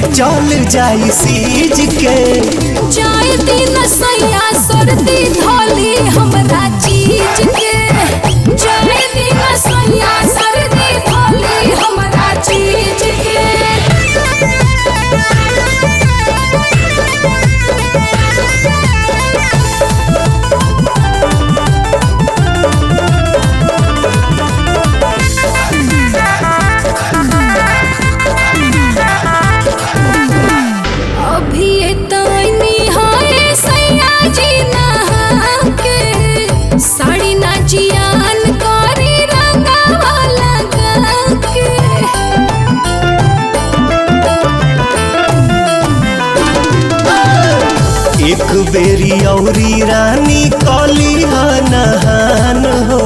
चल जाई सीज के। जाए दिन सैया सर्दी धोली हमरा चीज के। जाए दिन सैया सर्दी धोली हमरा चीज के। साड़ी ना जियान करी रंगावा लगा के। एक बेरी औरी रानी कली नहान हो,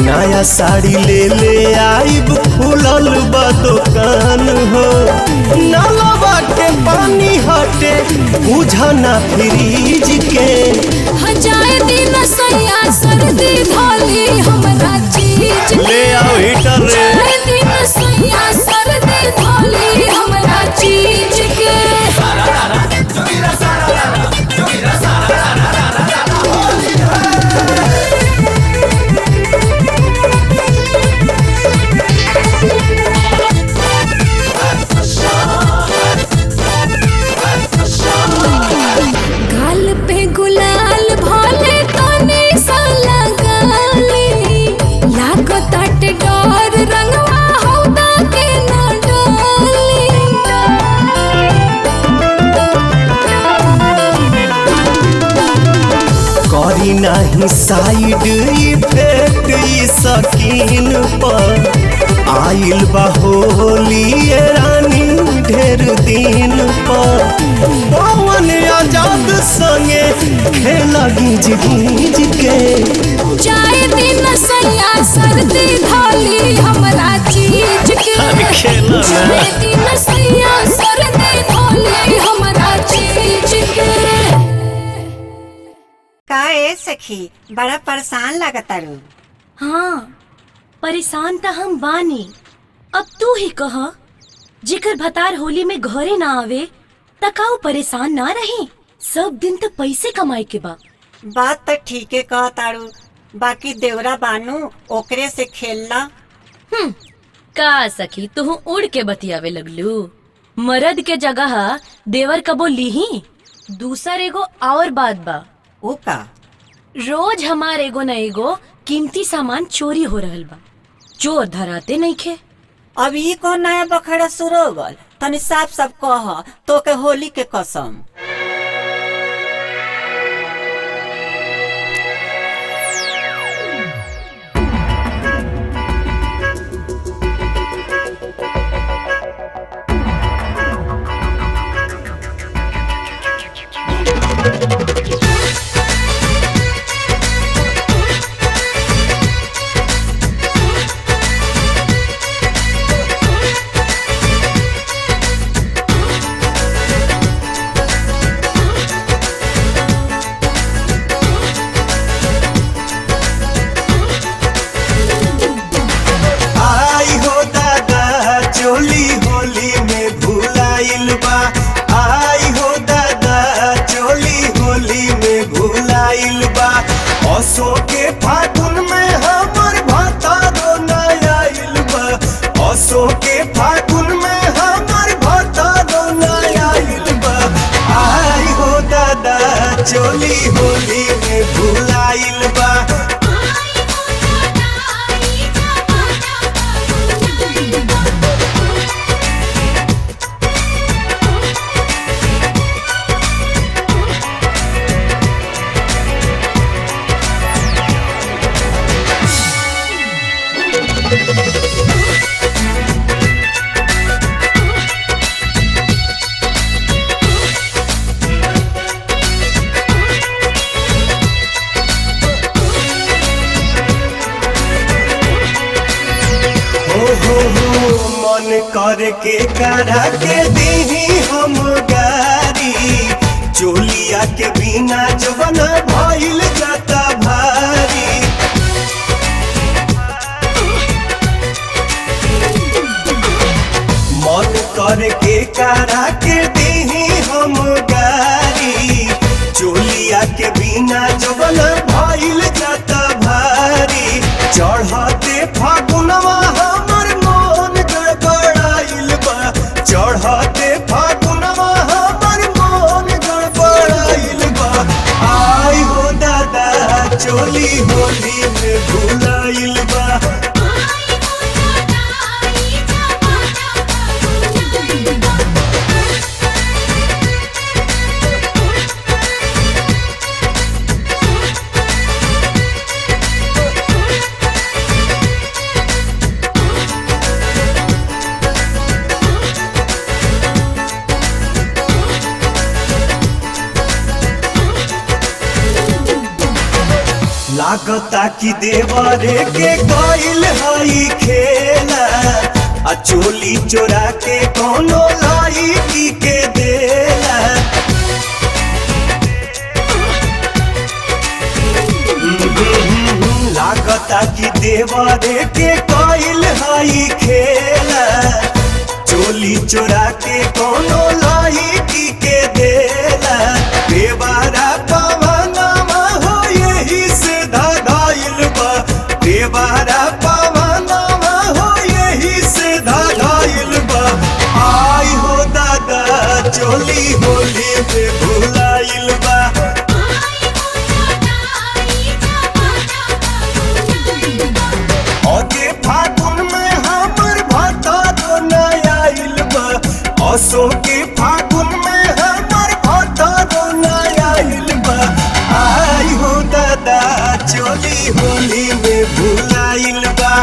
नया साड़ी ले ले आइब खुलल बा दुकान हो। नलवा के पानी हटे बुझना फ्रीज के। जाए दिन सैया सर्दी धोली हमरा चीज के। ले आओ हीटर रे। जाए दिन सैया सर्दी धोली हमरा चीज के। गाल पे गुलाल भोले तने सा लगाली। लागत डर रंगवा हौदा के न डाली। करी नहीं साइड इफेक्ट स्किन पर। आइल बा होली ये रानी ढेर दिन पर। पवन आजाद संगे खेला गीज गीज के। जाए दिन सैया सर्दी धोली हमरा चीज के। जाए दिन सैया सर्दी धोली हमरा चीज के। का ए सखी बड़ा परेशान लगतारू। हाँ परेशान त हम बानी। अब तू ही कह, जिकर भतार होली में घरे ना आवे त का परेशान ना रही। सब दिन तो पैसे कमाए के बा। बात तो ठीके कहतारू, बाकी देवरा बानू ओकरे से खेलना। का सखी तू उड़ के बतियावे लगलू। मर्द के जगह देवर कबो लीही। दूसर एगो और बात बा। ऊ का? रोज हमार एगो न एगो कीमती सामान चोरी हो रहल बा। चोर धराते नहीं खे। अब ये कौन नया बखड़ा शुरू हो गल? तनी साफ साफ कह तो के होली के कसम। असो के फागुन में हमर भतारो नया आइल बा। असो के फागुन में हमर भतारो नया आइल बा। आई हो दादा चोली होली में भुलाइल बा। मन करके करा के दीही हम गारी। चोलिया के बिना जवना भइल जाता भारी। मन करके करा बिना जवन भइल जाता भारी चढ़ते फागुनवा हमर मन गड़बड़ाइल बा चढ़ते फागुनवा हमर मन गड़बड़ाइल बा आई हो दादा चोली होली में भुलाइल बा लागता कि देवरे के गइल हई खेला आ चोली चोरा के कोनो लड़की के देला लागता कि देवरे के गइल हई खेला चोली चोरा के कोनो लड़की के देला बेवारा पवनमा हो यही से धगाइल बा देवारा पवनमा हो यही से धगाइल बा आई हो दादा चोली होली में भुलाइल बा आगे फागुन में हमर भतारो न आइल बा असो के फागुन में हमर भतारो न आइल बा आई हो दादा चोली होली में भुलाइल बा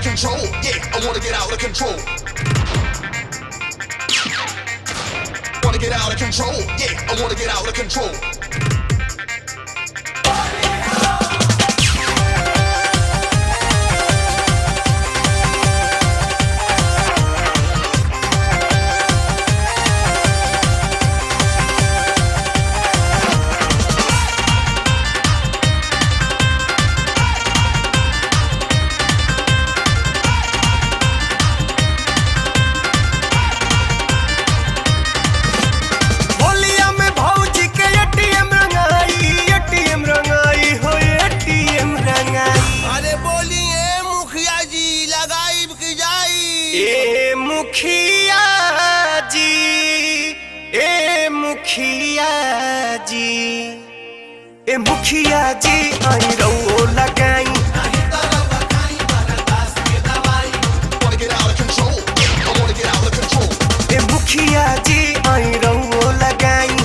control. Yeah, I wanna get out of control. Wanna get out of control. Yeah, I wanna get out of control. मुखिया जी आई रहो लगाई मुखिया जी आई रहो लगाई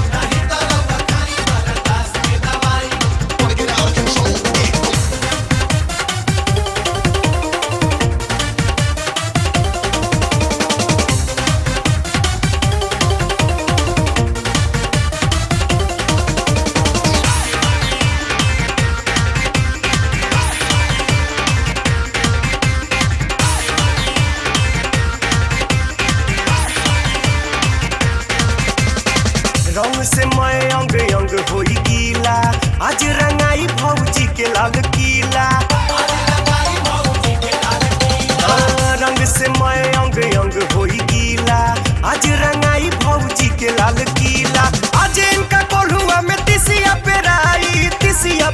रंग से मैं अंग अंग होई गीला आज रंगाई भौजी के लाल कीला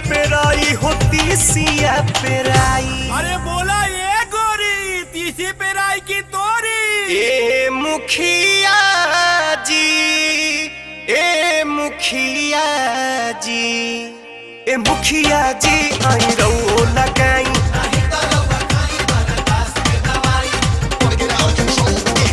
पेराई होती सिया पेराई। अरे बोला ये गोरी तीसी पेराई की तोरी। ए मुखिया जी, ए मुखिया जी, ए मुखिया जी आई रहो लगाई। Wanna get out of control, yeah.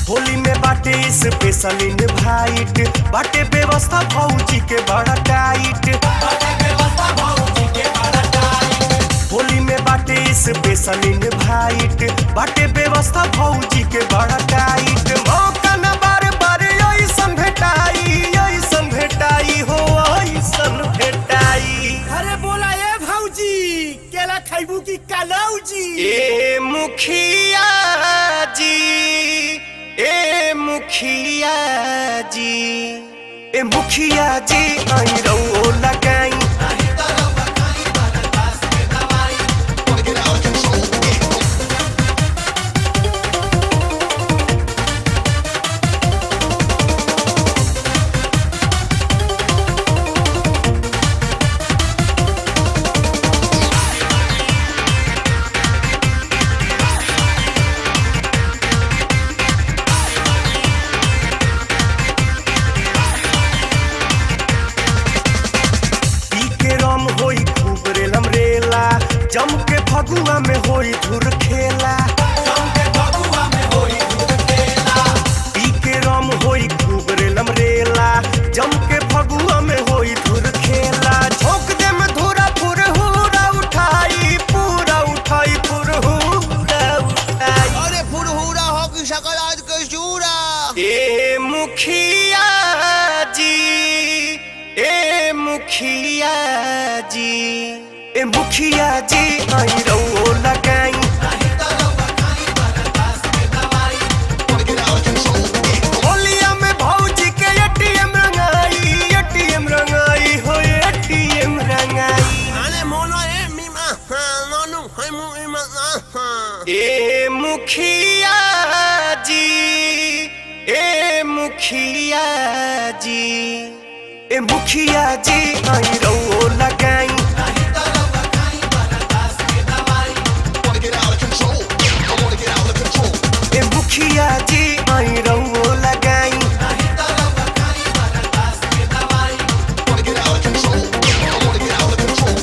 Holi में बाटे स्पेशल इनवाइट, बाटे व्यवस्था भौजी के बड़ा टाइट। होली में बाटे स्पेशल इनवाइट, बाटे व्यवस्था भौजी के बड़ा टाइट। मौका न बार बार ऐसन भेटाई हो ऐसन भेटाई। अरे बोला ये भौजी केला खाइबू की कलौजी। ए मुखिया जी, ए मुखिया जी, ए मुखिया जी आई रहो लगाई। Wanna get out of control, yeah. पी के रम होई खूब रेलम रेला, जम के फगुआ में होई धुर खेला। पी के रम होई खूब रेलम रेला, जम के फगुआ में होई धुर खेला। झोंक दे में धुरा फुरहुरा उठाई, पूरा उठाई फुरहुरा उठाई। अरे फुरहुरा हो की शकल आज के चूरा। ए मुखिया जी, ए मुखिया जी, ए मुखिया जी आई रहो लगाई। Wanna get out of control, yeah. होलिया में भौजी के एटीएम रंगाई हो एटीएम रंगाई। अरे मोनो ए मीमा नोनु है मुइमा। ए मुखिया जी, ए मुखिया जी, ए मुखिया जी आई रहो लगाई। Wanna get out of control, yeah. I wanna get out of control. ए मुखिया जी आई रहो लगाई। Wanna get out of control, yeah. I wanna get out of control.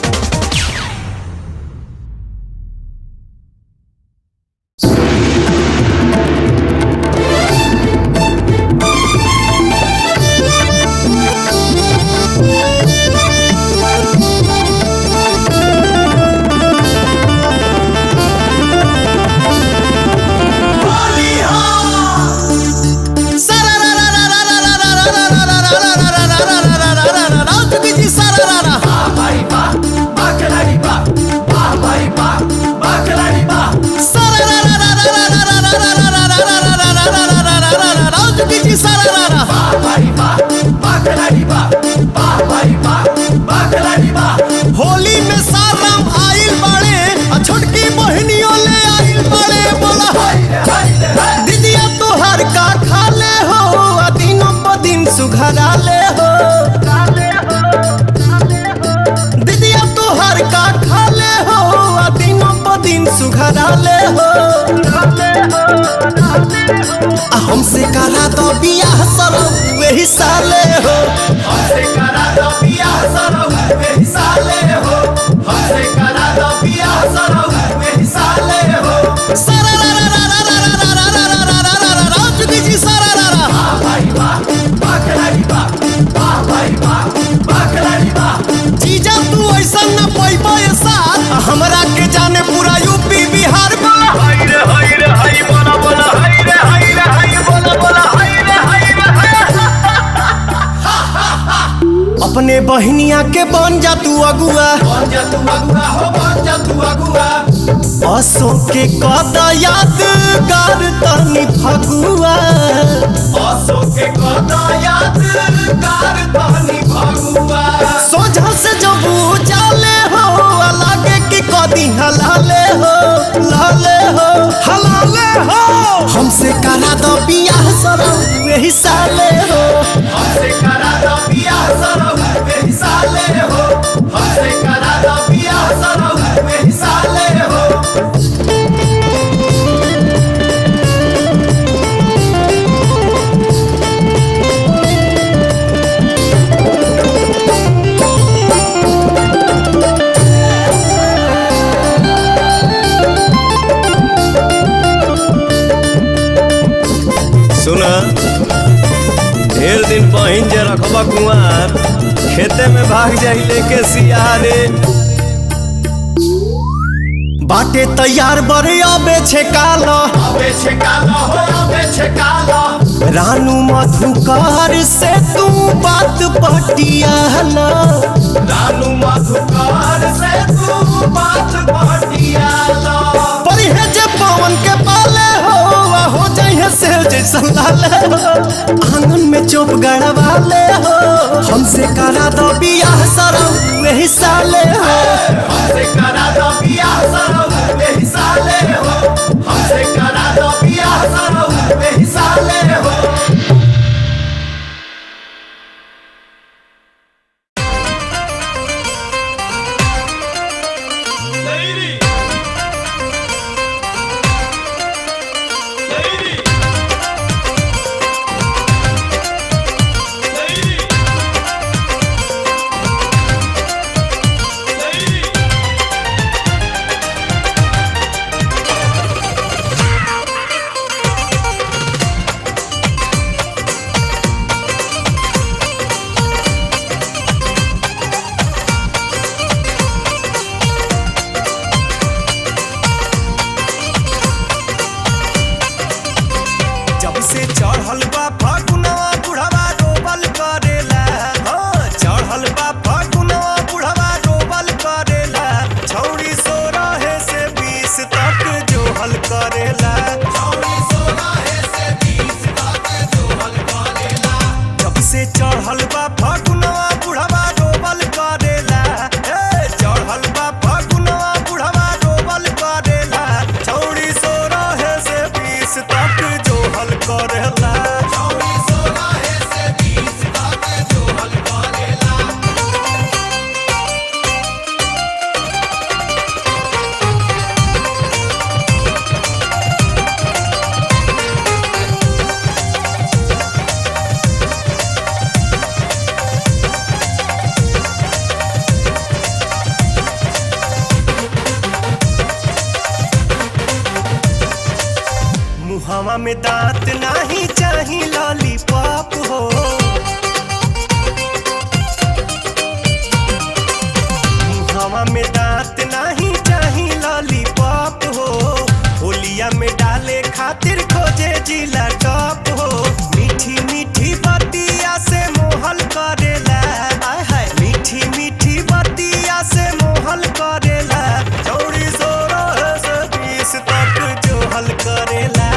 Holi में साराम आइल बाड़े, छोटकी बहनियों ले आइल बाड़े। बोला दीदिया तोहर का खा ले हो, दिनों प दिन सुघरा ले हो। दीदिया तोहर का खा ले हो, दिनों प दिन सुघरा ले हो। हमसे करा दो बियाह सरो वही साले हो। हमसे करा दो बियाह सरो वही साले हो। हमसे करा दो बियाह सरो वही साले हो। सारा रा रा रा रा रा रा रा रा रा रा रा रा रा जुगी जी सारा रा रा। वाह भाई वाह, वाह खिलाड़ी वाह, वाह भाई वाह, वाह खिलाड़ी वाह। जीजा तू ऐसा न पैबा साथ, हमरा के जाने पूरा यूपी बिहार में। हाय रे हाय रे हाय बोला बोला हाय रे हाय रे हाय बोला बोला हाय रे हाय रे हाय। अपने बहनिया के बन जा तू अगुआ असो के कद यादगार तनी फगुआ सोझा से जब जाले हो लागे कि कदी हलाले हो हमसे करा दो बियाह सरौ वही साले हो सुना ढेर दिन पहिन जे रखबा कुआर खेते में भाग जाई लेके सियारे बाटे तैयार बरे अबे छेकालो रानू मधुकार से तू बात पटियाला परिहे जे पवन के पाले हो जाइए से जैसा लाले हो आंगन में चोप गड़वाले हो हमसे करा दो बियाह सरौ वही साले हो मुहावा में दांत नहीं चाही लॉलीपॉप हो मुहावा में दांत नहीं चाही लॉलीपॉप हो होलिया में डाले खातिर खोजे जिला टॉप हो मीठी मीठी बतिया से मोहल करेला मीठी मीठी बतिया से मोहल करेला चौड़ी सोरो से 20 तक जो हल करेला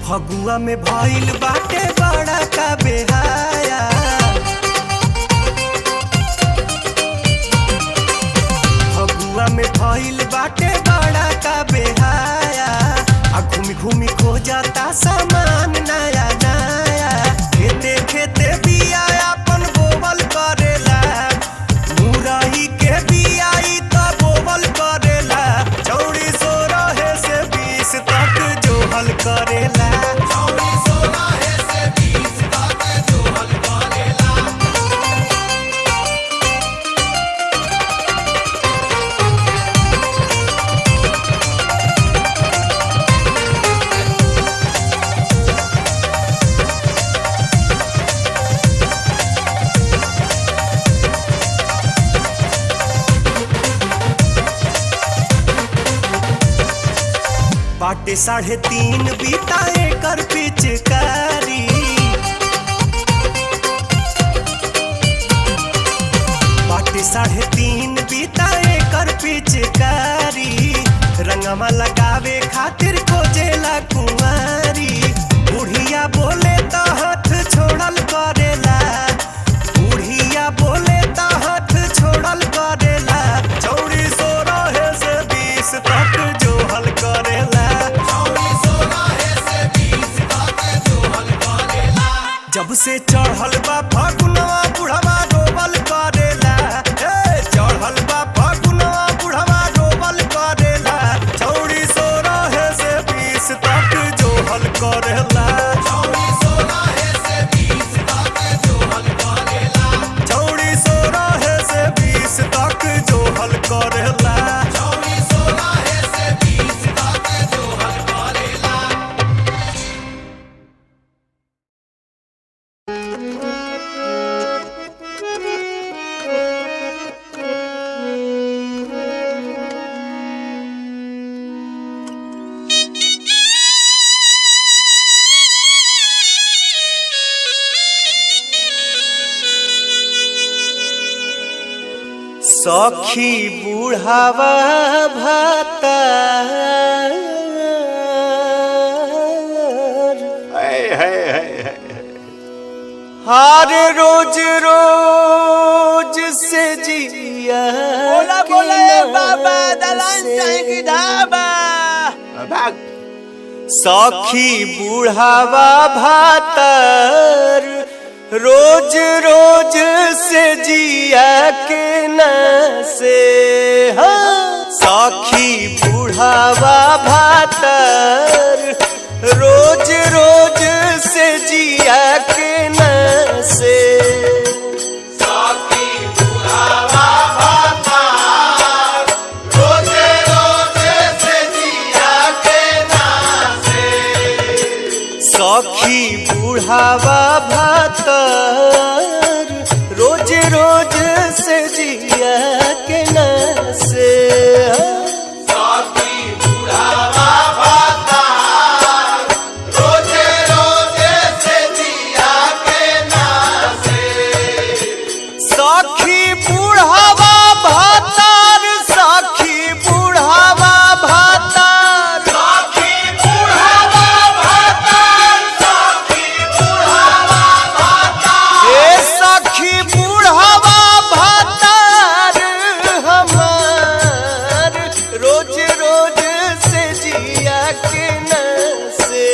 फगुआ में भइल बाटे बड़ा का बेहाया फगुआ में भइल बाटे बड़ा का बेहाया आ घूमी घूमी खो जाता सामान नया नया खेते खेते बिया अपन बोवल करेला मुरई के बियाई तो बोवल करेला चौड़ी सो रहे से 20 तक जो हल करेला बाटे 3.5 बीताए कर पिचकारी बाटे 3.5 बीताए कर पिचकारी रंगमा लगावे खातिर खोजेला कुंवारी बुढ़िया बोले तो हाथ छोड़ल करेला बुढ़िया बोले तो हाथ छोड़ल करेला चौड़ी 16 से 20 तक जोहल करेला जब से चढ़ल बा फगुनवा बुढ़वा रोबल करेला चढ़ल बा फगुनवा बुढ़वा रोबल करेला चौड़ी 16 से 20 तक जोहल करेला चौड़ी 16 से 20 तक जोहल करेला सखी बुढ़ावा भाता हर रोज रोज से जिया बोला बोला बाबा दलान चाहेंगे ढाबा सखी बुढ़ावा भातर रोज रोज से जिया के न से सखी बुढ़ावा भातर रोज रोज से जिया के न से सखी बुढ़ावा भातर रोज रोज से जिया के न से सखी बुढ़ावा रोज रोज से जिया के न से सखी बुढ़ावा भातार रोज रोज से जिया के न से सखी बुढ़ावा भातार सखी बुढ़ावा भातार सखी बुढ़ावा भातार सखी बुढ़ावा भातार सखी बुढ़ावा भातार हमार रोज रोज से जिया के न से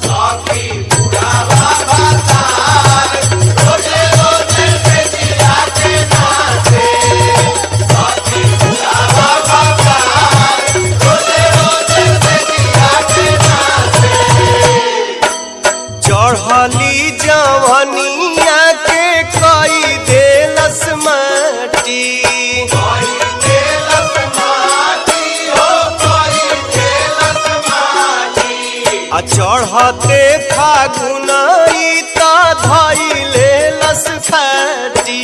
सखी बुढ़ावा भातार रोज रोज से जिया के न से सखी बुढ़ावा भातार रोज रोज से जिया के न से चढ़ली जवनिया के कई देलस माटी आ चढ़ते फागुनई त धइले लस फाटी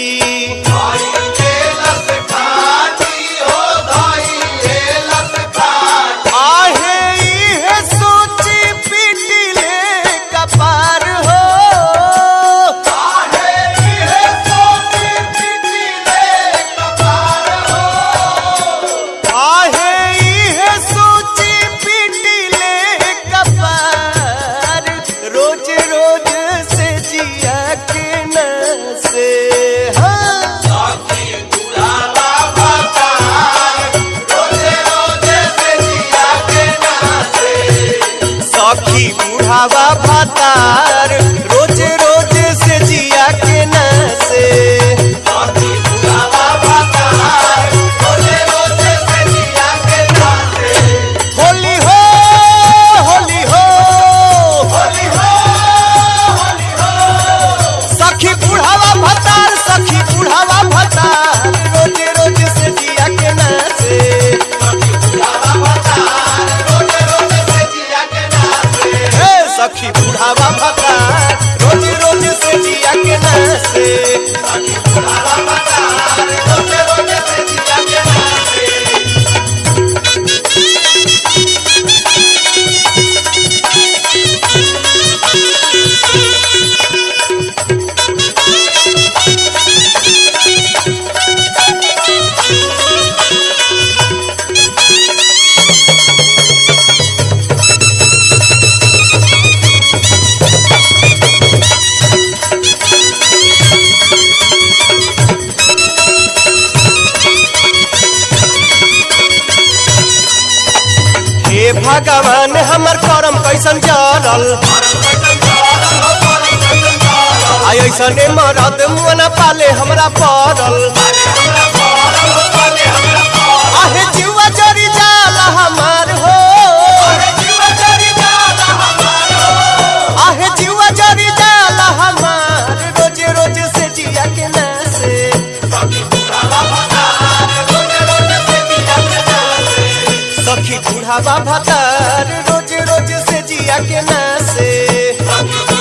आहे इहे सोची पिटिले कपार हो आहे इहे सोची पिटिले कपार रोज रोज से जिया के न से सखी बुढ़ावा भातार रोज रोज से जिया के न से सखी बुढ़ावा भातार रोज रोज से जिया के न से होली हो होली हो होली हो होली हो सखी बुढ़ावा भातार सखी बुढ़ावा भातार रोज रोज से जिया के न से सखी बुढ़ावा भातार रोज रोज से जिया के न से सखी बुढ़ावा भातार हे भगवान हमर करम कैसन जरल ऐसने मरद मुना पाले हमरा पड़ल आहे जीवा जरी जाला हमार हो आहे जीवा जरी जाला हमार रोज रोज से जिया के नासे सखी बुढ़ावा भतार रोज रोज से जिया के नासे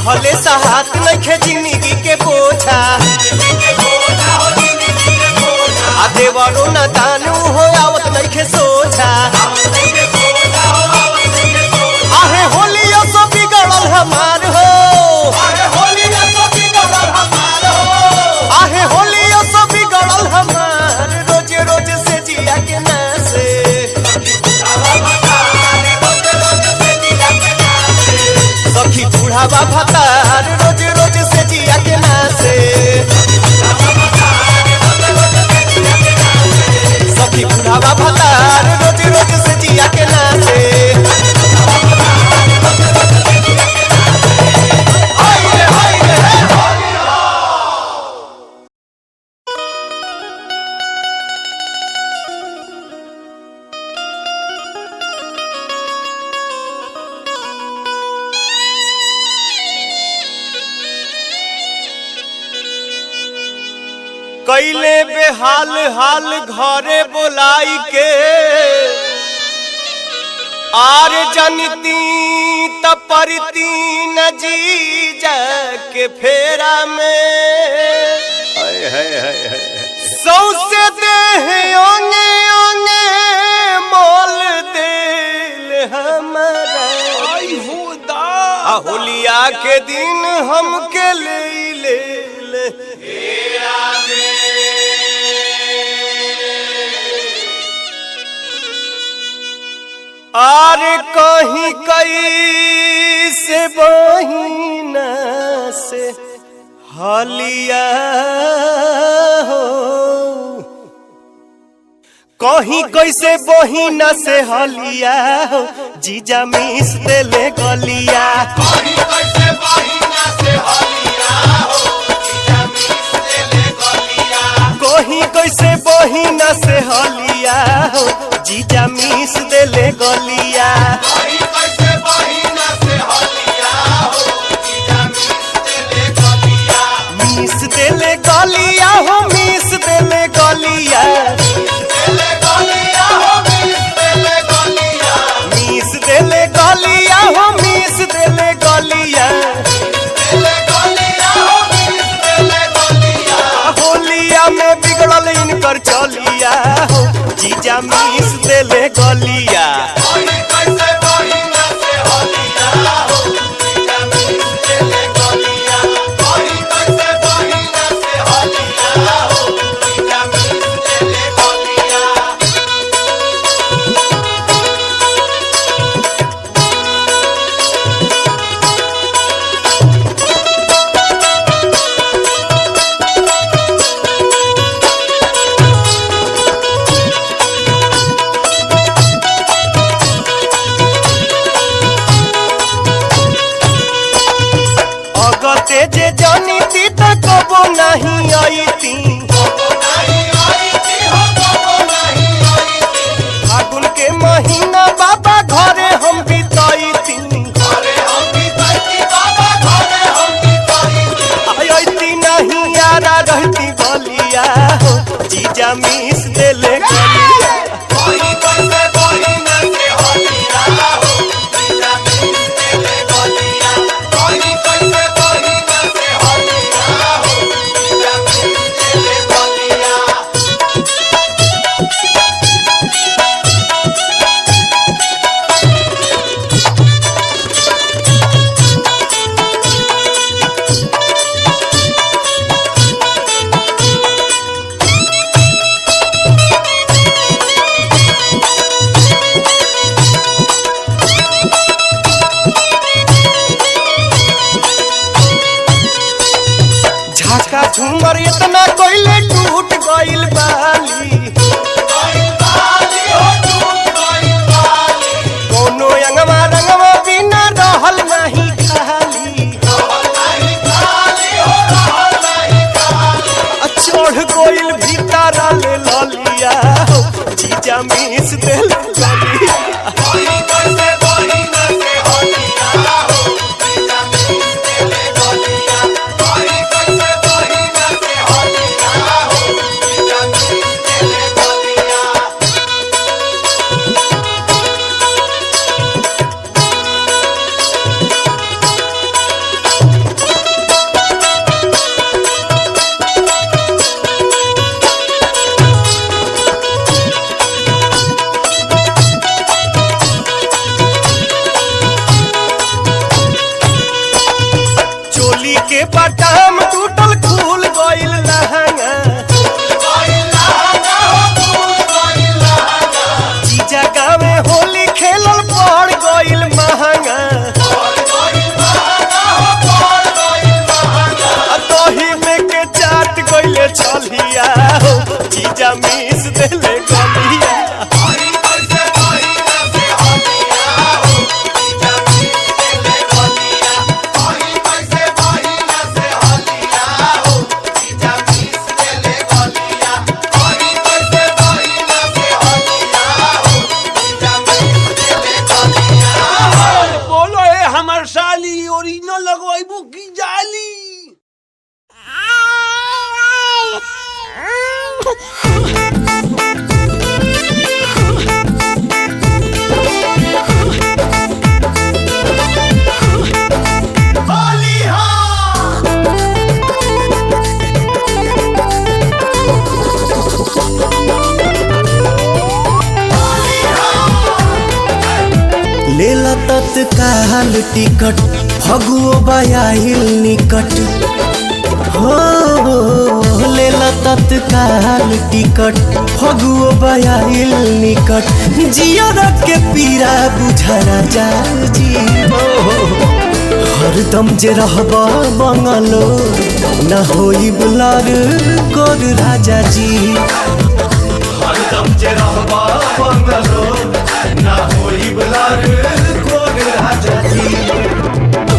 हले सहात नखे जिंदगी के बोझा आ देवरो न दानू हो आवत नखे सोझा आहे होलियो सो बिगड़ल हमार हो आहे होलियो सो बिगड़ल हमार रोज रोज से जिया के नासे सखी बुढ़ावा भतार रोज रोज से जिया के नासे सखी बुढ़ावा भतार रोज रोज से जिया के नासे कैले बेहाल हाल घरे बोलाई के आर जनती तपरती न जीजा के फेरा में सौसे देह ओंगे ओंगे मोल दिल हमारा होलिया के दिन हमके ले आर कहीं कई से बहिना से हलिया हो कहीं कैसे बहिना से हलिया हो जीजा मिस देले गलिया कहीं कैसे बहिना से हलिया हो जीजा मिस देले गलिया कहीं कैसे बहिना से हलिया हो जीजा मिस देले गलिया कहीं कैसे बहिना से हलिया हो जीजा मिस देले गलिया हो मिस देले गलिया मिस देले गलिया हो मिस देले गलिया होलिया में बिगड़ल इनकर चलिया हो जीजा मिस देले गलिया जे जानी ती तो कबो नहीं आई थी फागुन के महीना बाबा घरे हम बिताई थी आई नहीं यारा रहती गलिया हो जीजा मिस देले गलिया केतना कोइले टूट गइल बाली कोनो अंगवा रंगवा बिना रहल नहीं खाली चढ़ गइल भीतर ले ललिया जीजा मिस देल ललिया बटाम टूटल खुल गइल लहंगा जीजा गावे होली खेलल पड़ गइल महंगा दही में के चाट गइले छलिया जीजा मिस देले गलिया लेला तत्काल टिकट फगुओ बयाहिल निकट हो लेला तत्काल टिकट फगुओ बयाहिल निकट जियर के पीरा बुझरा जाजी हरदम जे रहबा बंगलो न होई बुलार कोर राजा जी हरदम जे रहबा बंगलो ना होई बुलार कोर राजा जी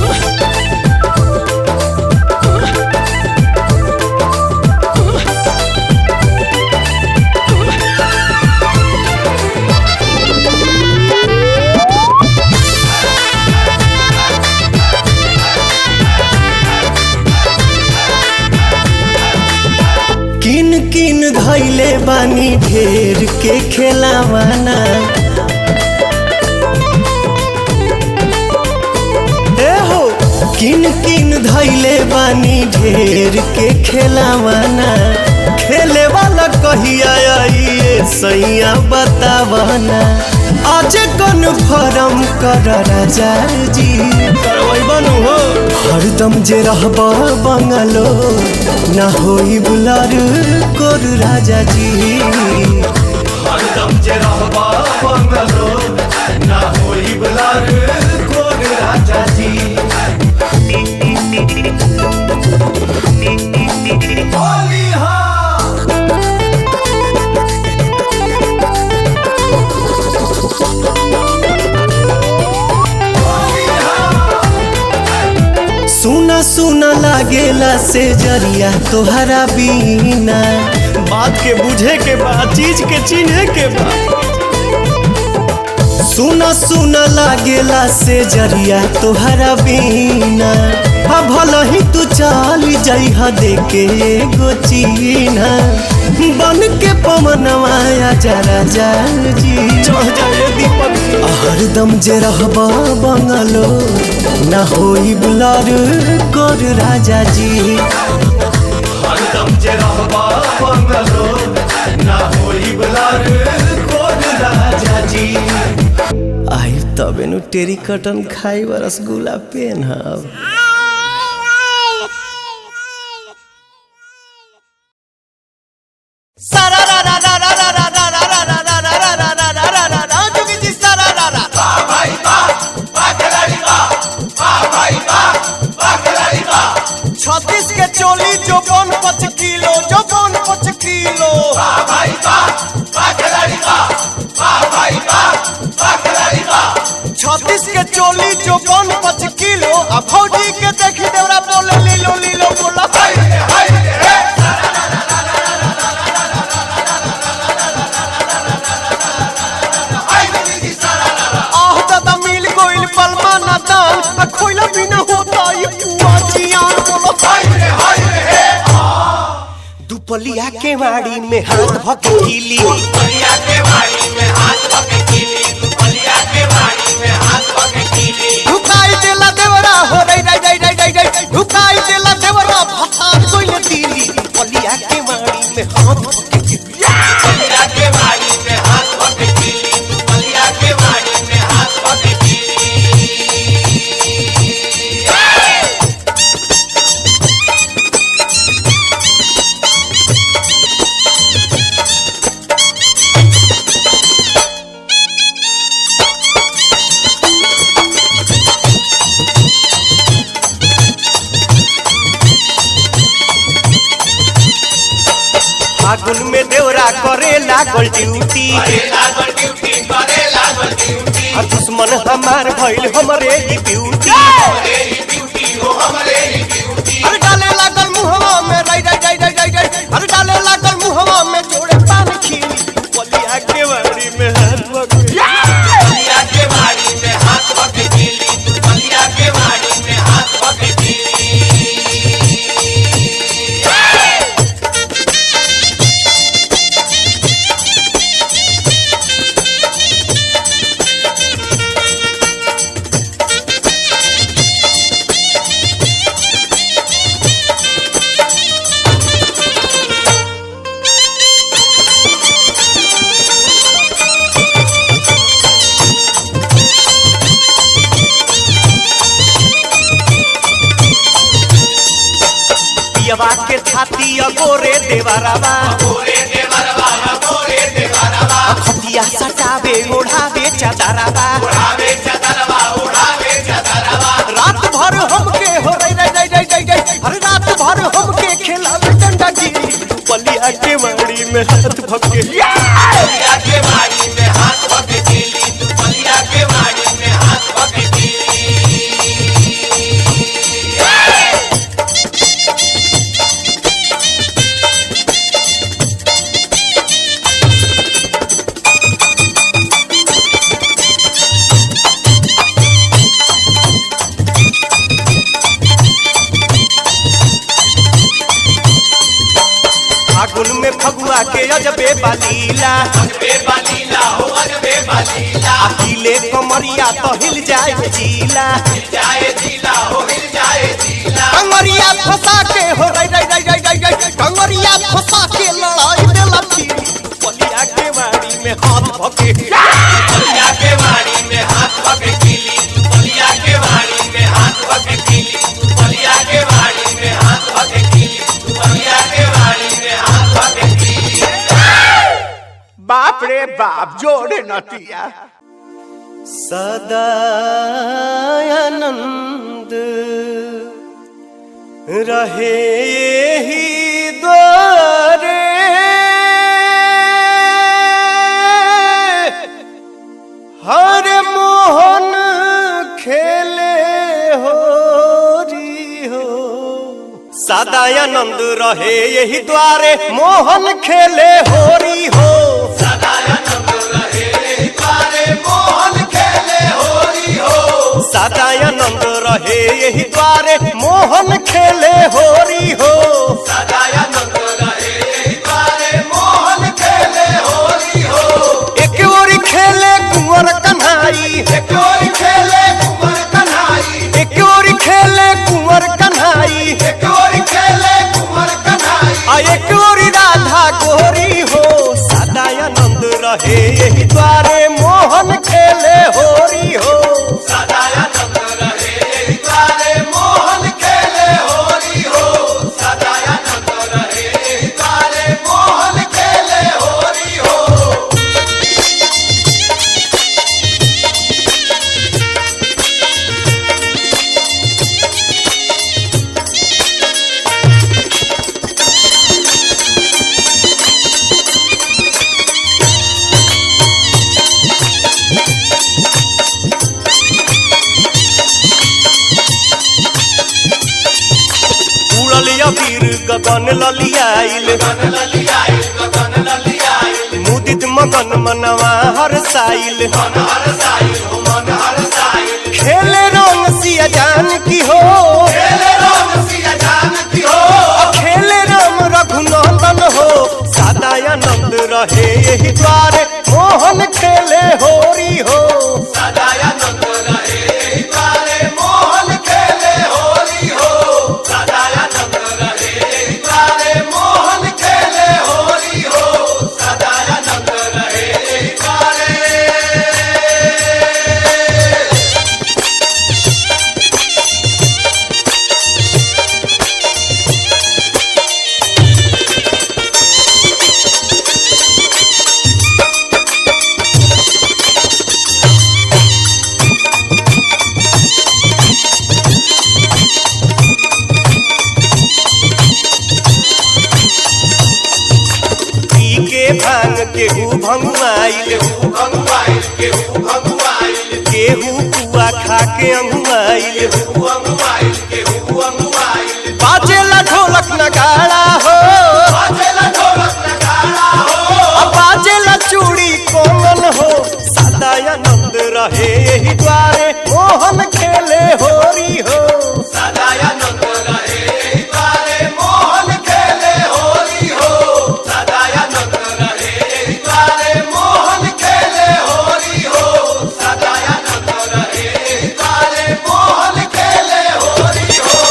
किन किन धैले बानी ढेर के खेलावाना किन किन धैले बानी ढेर के खेलावाना खेले वाला कहिया आइए सैया बतावाना आज कन्फर्म कर राजा जी बनू हो हरदम जे रहबा बंगलो ना होई बुलार कोर राजा जी हरदम जे रहबा बंगलो ना होई बुलार कोर राजा जी सुना सुना लागेला से जरिया तोहरा बीना बात के बुझे के बाद चीज के चिन्हे के बाद सुना सुना लागेला से जरिया तोहरा बीना भला ही तू चल जाइहा देके एगो चीना बन के पवनवा जरा जी चढ़ जाए दीपक हरदम जे रहबा बंगलो ना होई बुलार कोर राजा जी हरदम जे रहबा बंगलो ना होई बुलार कोर राजा जी आई तबे नु टेरी कटन खाई रसगुल्ला पेनहब छत्तीस के चोली जो 5 किलो जवान 5 किलो वाह भाई वाह वाह खिलाड़ी वाह वाह भाई वाह वाह खिलाड़ी वाह 36 के चोली जवान 5 किलो आ फौजी के देखी देवरा बोले लीलो लीलो बोला हाय रे आह दादा मिल गोइल पलमा ना दान आ खोइला बिना होता ये पुआ जियान बोलो हाय रे दुपलिया के वाड़ी में हाथ भकेली दुपलिया के वाड़ी में हाथ भकेली दुपलिया के वाड़ी में हाथ भकेली ढुकाई देला देवरा हो रे ढुकाई देला देवरा भतार कोइले दिली दुपलिया के वाड़ी में हाथ भकेली दुपलिया के वाड़ी में हाथ भकेली दुपलिया के वाड़ी में हाथ भकेली फागुन में देवरा करे लागल ड्यूटी करे लागल ड्यूटी आ दुश्मन हमार भइल हमरे ही ब्यूटी हमरे ही ब्यूटी हो हमरे ही ब्यूटी अरे डाले लागल मुहवा में अरे डाले लागल मुहवा में जोड़े पान खीली दुपलिया के वाड़ी में हाथ भकेली दुपलिया के वाड़ी में हाथ भकेली दुपलिया के वाड़ी में हाथ भकेली पियवा के छाती अगोरे देवरवा गोरे देवरवा खटिया सटावे ओढ़ावे चादरवा उड़ावे चदरवा रात भर हमके हो अरे रात भर हमके खिलावे डंडा गिरी दुपलिया के वाड़ी में हाथ भकेली दुपलिया के वाड़ी में हाथ भकेली दुपलिया के वाड़ी में हाथ भकेली फागुन में फगुआ के अजबे बालीला अजबे बालीला हो अजबे बालीला अकेले कमरिया तो हिल जाए जीला हिल जाए जिला हो हिल जाए जिला कंगरिया फंसा के हो कंगरिया फंसा के लड़ाई देला फिरी दुपलिया के वाड़ी में हाथ भकेली दुपलिया के वाड़ी में हाथ भकेली दुपलिया के वाड़ी में हाथ भकेली दुपलिया के वाड़ी में हाथ भकेली दुपलिया के वाड़ी में हाथ भकेली बाप रे बाप जोड़े नतिया सदा आनंद रहे ही द्वारे हर मोहन खेले होरी हो सदा आनंद रहे यही द्वारे मोहन खेले होरी हो सदानंद रहे द्वारे मोहन खेले होरी हो सदानंद रहे यही द्वारे मोहन खेले होरी हो सदानंद रहे द्वारे मोहन खेले होरी हो एक ओरी खेले कुंवर कन्हाई एक ओर खेले कुंवर कन्हाई एक ओरी खेले कुंवर कन्हाई एक ओर खेले कुंवर कन्हाई आ एक ओरी राधा गोरी हो सदानंद रहे यही द्वारे मोहन खेले होरी हो सदानंद रहे द्वारे मोहन खेले होरी हो सदानंद रहे द्वारे मोहन खेले होरी हो गगन ललियाइल मुदित मगन मनवा हरसाइल खेले रंग सिया जान की हो खेले राम रघुनंदन हो सदानंद रहे यही द्वारे मोहन खेले होरी हो सदानंद रहे यही द्वारे मोहन खेले होरी हो सदानंद रहे यही द्वारे मोहन खेले होरी हो सदानंद रहे यही द्वारे। भांग केहू भंगुआइल केहू कुआ खा के अंगुआइल बाजेला ढोलक नगाड़ा हो बाजेला चूड़ी कोमल हो सदानंद रहे यही द्वारे मोहन खेले होरी हो सदानंद रहे यही द्वारे मोहन खेले होरी हो सदानंद रहे यही द्वारे मोहन खेले होरी हो सदानंद रहे यही द्वारे मोहन खेले होरी हो।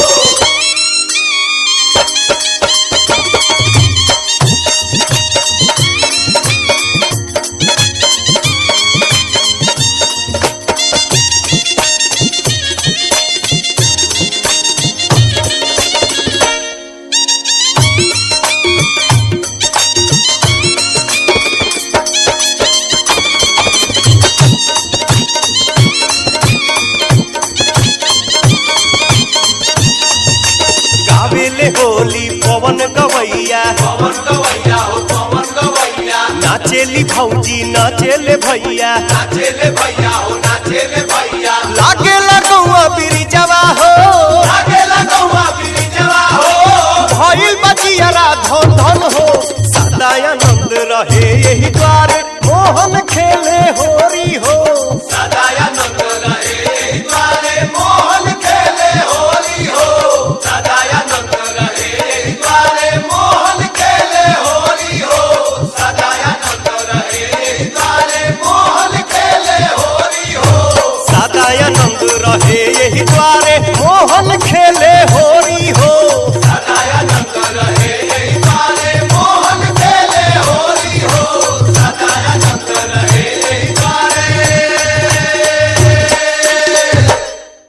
गावेले होली पवन गवैया हो पवन गवैया नाचेली भौजी नाचेले भैया नाचेले भैया हो नाचेले भैया लागे लगौआ बिरिजवा हो लागे लगौआ बिरिजवा हो भइल बजियारा धन धन हो सदानंद रहे यही द्वारे मोहन